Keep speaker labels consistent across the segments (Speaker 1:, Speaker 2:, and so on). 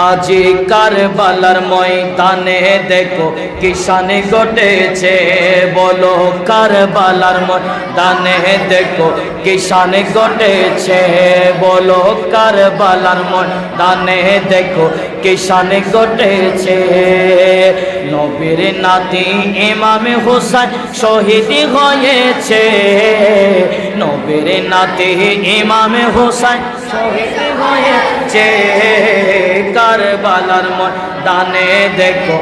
Speaker 1: আজি কারবালার ময়দানে দেখো কিষান ঘটেছে, বলো কারবালার ময়দানে দেখো কিষান ঘটেছে, বলো কারবালার ময়দানে দেখো কিষান ঘটেছে। নবীর নাতি ইমাম হোসেন শহীদ হয়েছে, নবীর নাতি ইমাম হোসেন শহীদ হয়েছে। কারবালার ময়দানে দেখো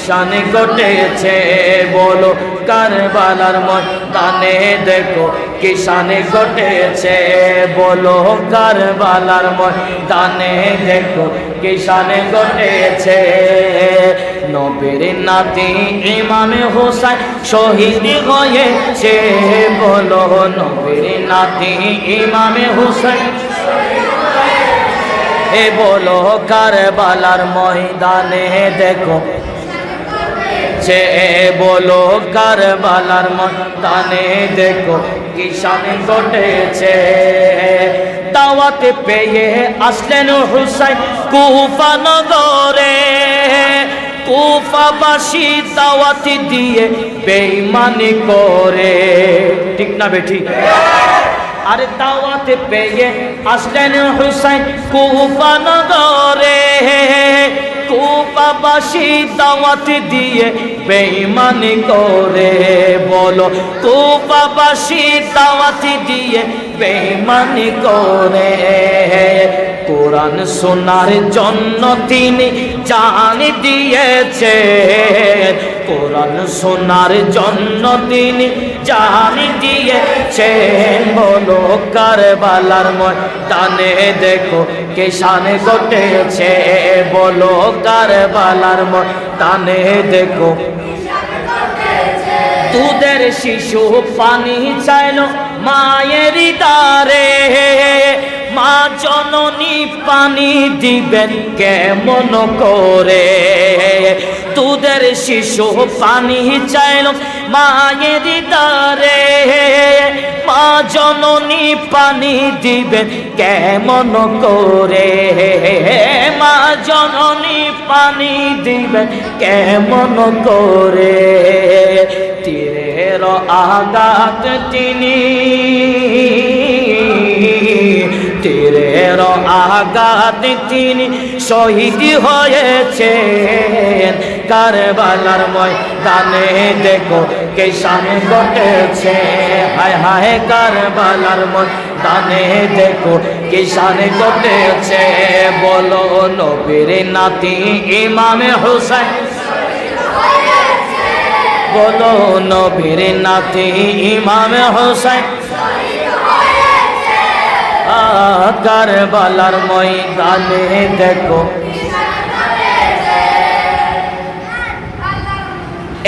Speaker 1: শান ঘটেছে, বলো কারবালার ময়দানে দেখো কিষান ঘটেছে, বলো কারবালার ময়দানে দেখো কিষান ঘটেছে। নবীর নাতি ইমাম হোসেন শহীদ হয়েছে, বলো নবীর নাতি ইমাম হোসেন, এ বলো কারবালার ময়দানে দেখো সে, বলো কারবালার ময়দানে দেখো কিষান ঘটেছে। দাওয়াত পেয়ে আসলেন হুসাইন কুফা নগরে, কুফাবাসী দাওয়াত দিয়ে বেঈমানি করে, ঠিক না বেঠি? আরে দাওয়াত পেয়ে আসলেন হুসাইন কুফা নগরে, কুফাবাসী দাওয়াত দিয়ে বেঈমানি করে, বলো কুফাবাসী দাওয়াত দিয়ে বেঈমানি করে। কোরআন শোনার জন্য তিনি জান দিয়েছে, কোরআন শোনার জন্য তিনি জান দিয়েছে, বলো কারবালার ময়দানে দেখো কিষান ঘটেছে, বলো কারবালার ময়দানে দেখো। দুধের শিশু পানি চাইলো মায়ের দ্বারে, মা জননী পানি দিবেন কেমন করে। দুধের শিশু পানি চাইল মায়ের দ্বারে, মা জননী পানি দিবেন কেমন করে, মা জননী পানি দিবেন কেমন করে। তীরের আঘাত তিনি, তীরের আঘাত তিনি শহীদ হয়েছেন, কারবালার ময়দানে দেখো কিষান ঘটেছে, হায় হায় কারবালার ময়দানে দেখো কিষান ঘটেছে, বলো নবীর নাতি ইমাম হোসেন, বলো নবীর নাতি ইমাম হোসেন কারবালার ময়দানে দেখো।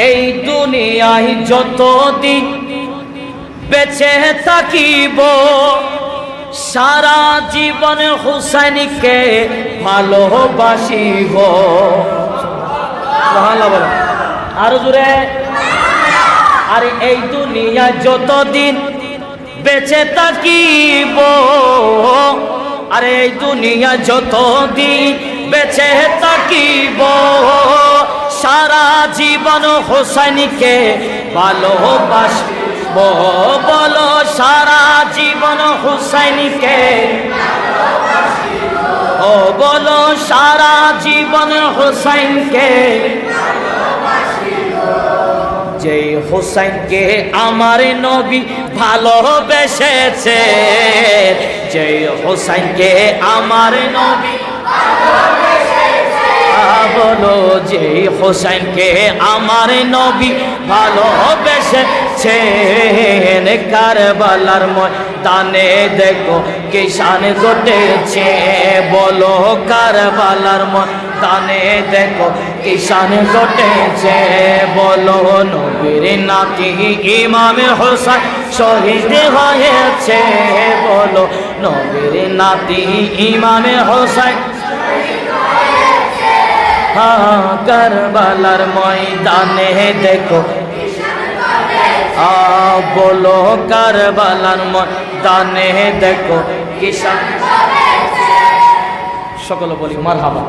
Speaker 1: এই দুনিয়ায় যতদিন বেঁচে থাকিব, সারা জীবন হুসাইনকে ভালোবাসিব। আরো জোরে। আর এই দুনিয়া যতদিন বেঁচে থাকিব, আরে এই দুনিয়া যতদিন বেঁচে থাকিব, সারা জীবন হোসেনকে ভালোবাসব, বলো সারা জীবন হোসেনকে, ও বলো সারা জীবন হোসেনকে। যেই হোসেনকে আমার নবী ভালোবেসেছে, যেই হোসেনকে আমার নবী বলো, যেই হোসেনকে আমার নবী ভালোবেসেছেন, কারবালার ময়দানে দেখো কিষান ঘটেছে, বলো কারবালার ময়দানে দেখো কিষান ঘটেছে, বলো নবীর নাতি ইমাম হোসেন শহীদ হয়েছে, বলো নবীর নাতি ইমাম হোসেন কারবালার ময়দানে দেখো, বলো কারবালার ময়দানে দেখো কিষান। সকলে বলি মারহাবা।